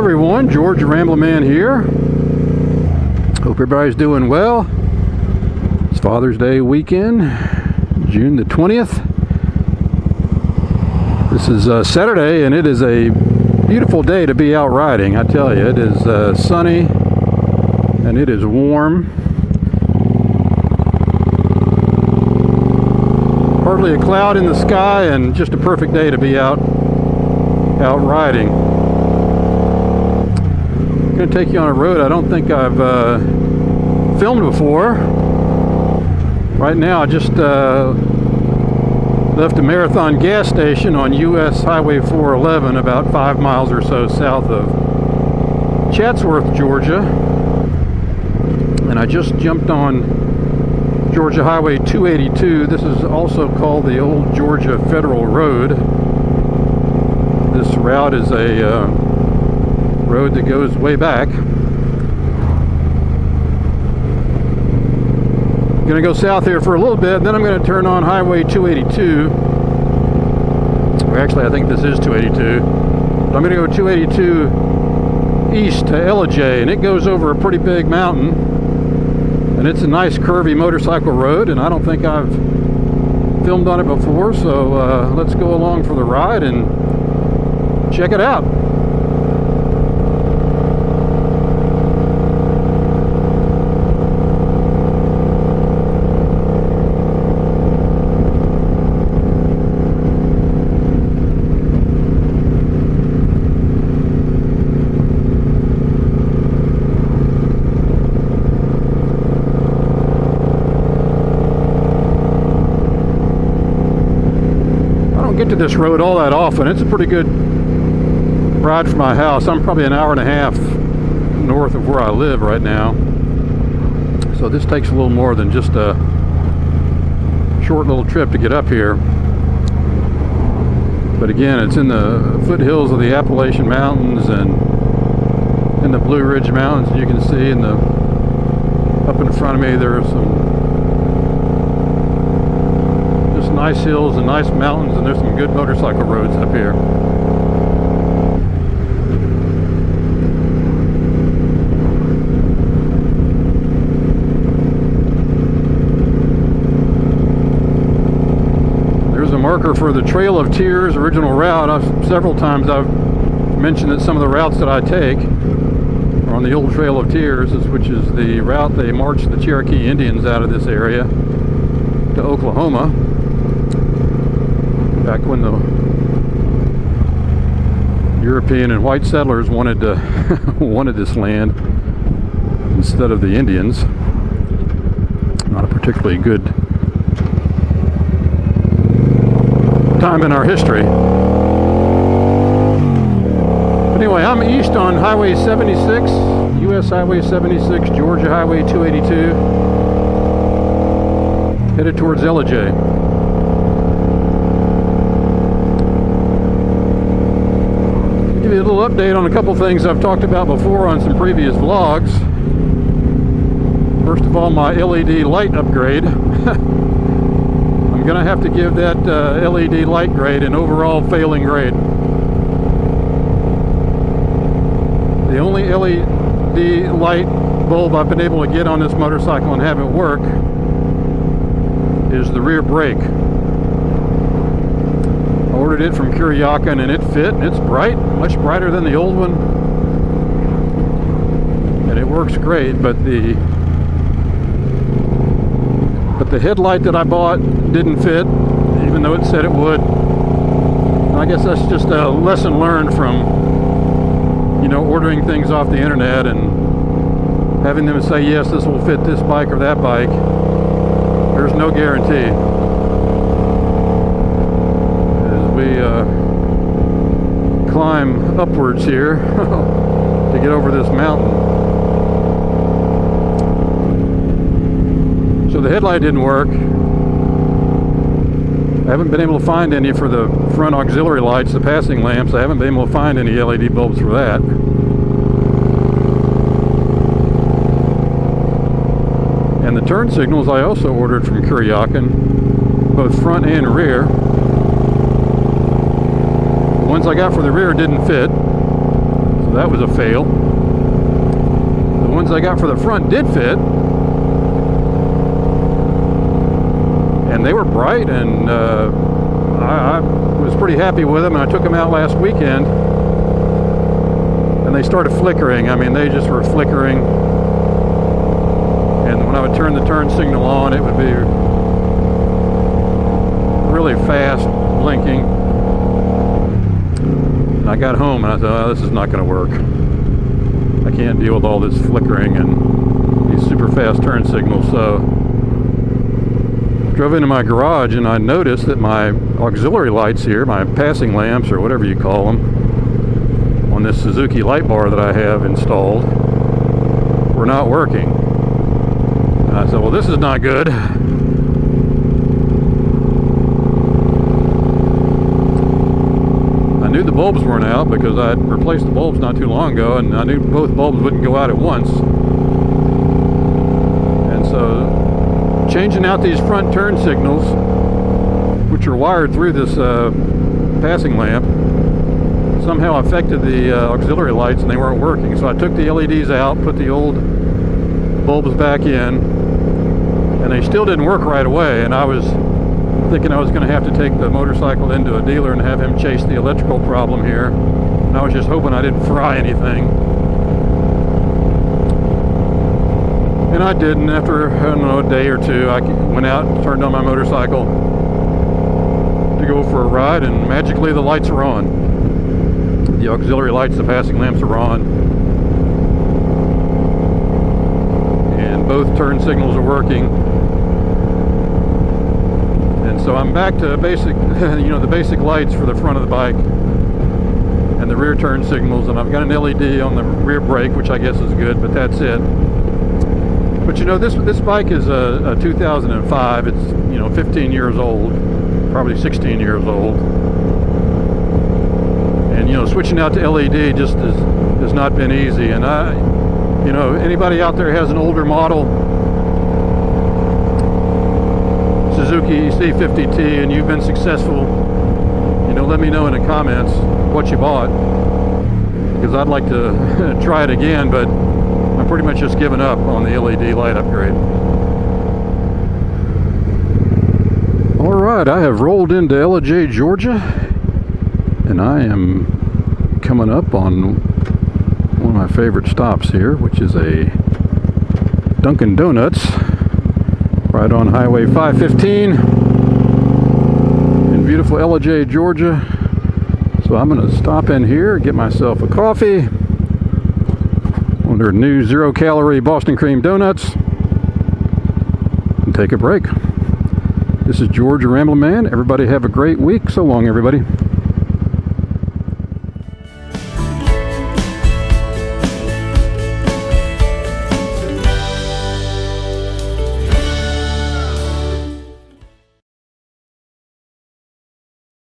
everyone, Georgia Rambleman here. Hope everybody's doing well. It's Father's Day weekend, June the 20th. This is Saturday, and it is a beautiful day to be out riding. I tell you, it is sunny and it is warm. Hardly a cloud in the sky, and just a perfect day to be out riding. I'm going to take you on a road I don't think I've filmed before. Right now I just left a Marathon gas station on US Highway 411 about 5 miles or so south of Chatsworth, Georgia. And I just jumped on Georgia Highway 282. This is also called the Old Georgia Federal Road. This route is a road that goes way back. I'm going to go south here for a little bit, then I'm going to turn on Highway 282. Or actually, I think this is 282. But I'm going to go 282 east to Ellijay, and it goes over a pretty big mountain. And it's a nice curvy motorcycle road, and I don't think I've filmed on it before, so let's go along for the ride and check it out. Get to this road all that often. It's a pretty good ride from my house. I'm probably an hour and a half north of where I live right now, so this takes a little more than just a short little trip to get up here. But again, it's in the foothills of the Appalachian Mountains and in the Blue Ridge Mountains. You can see up in front of me there are some nice hills and nice mountains, and there's some good motorcycle roads up here. There's a marker for the Trail of Tears original route. Several times I've mentioned that some of the routes that I take are on the old Trail of Tears, which is the route they marched the Cherokee Indians out of this area to Oklahoma back when the European and white settlers wanted this land instead of the Indians. Not a particularly good time in our history. But anyway, I'm east on Highway 76, US Highway 76, Georgia Highway 282, headed towards Ellijay. A little update on a couple things I've talked about before on some previous vlogs. First of all, my LED light upgrade. I'm gonna have to give that LED light grade an overall failing grade. The only LED light bulb I've been able to get on this motorcycle and have it work is the rear brake. Ordered it from Kuryakin, and it fit, and it's bright, much brighter than the old one, and it works great. But the headlight that I bought didn't fit, even though it said it would. And I guess that's just a lesson learned from, you know, ordering things off the internet and having them say, yes, this will fit this bike or that bike. There's no guarantee. Climb upwards here to get over this mountain. So the headlight didn't work. I haven't been able to find any for the front auxiliary lights, the passing lamps. I haven't been able to find any LED bulbs for that. And the turn signals I also ordered from Kuryakin, both front and rear. The ones I got for the rear didn't fit, so So that was a fail. The ones I got for the front did fit. And they were bright, and I was pretty happy with them. And I took them out last weekend, and they started flickering. I mean, they just were flickering. And when I would turn the turn signal on, it would be really fast blinking. And I got home and I thought, oh, this is not going to work. I can't deal with all this flickering and these super fast turn signals. So I drove into my garage and I noticed that my auxiliary lights here, my passing lamps or whatever you call them, on this Suzuki light bar that I have installed, were not working. And I said, well, this is not good. I knew the bulbs weren't out because I had replaced the bulbs not too long ago, and I knew both bulbs wouldn't go out at once. And so changing out these front turn signals, which are wired through this passing lamp, somehow affected the auxiliary lights and they weren't working. So I took the LEDs out, put the old bulbs back in, and they still didn't work right away. And I was thinking I was going to have to take the motorcycle into a dealer and have him chase the electrical problem here. And I was just hoping I didn't fry anything. And I didn't. After, I don't know, a day or two, I went out and turned on my motorcycle to go for a ride, and magically the lights are on. The auxiliary lights, the passing lamps are on. And both turn signals are working. And so I'm back to basic, the basic lights for the front of the bike and the rear turn signals, and I've got an LED on the rear brake, which I guess is good, but that's it. But this bike is a 2005. It's 15 years old, probably 16 years old, and switching out to LED just has not been easy. And anybody out there has an older model Suzuki C50T and you've been successful, let me know in the comments what you bought, because I'd like to try it again, but I'm pretty much just giving up on the LED light upgrade. Alright, I have rolled into Ellijay, Georgia, and I am coming up on one of my favorite stops here, which is a Dunkin' Donuts right on Highway 515 in beautiful Ellijay, Georgia. So I'm going to stop in here, get myself a coffee on their new 0-calorie Boston cream donuts, and take a break. This is Georgia Rambling Man. Everybody have a great week. So long, everybody.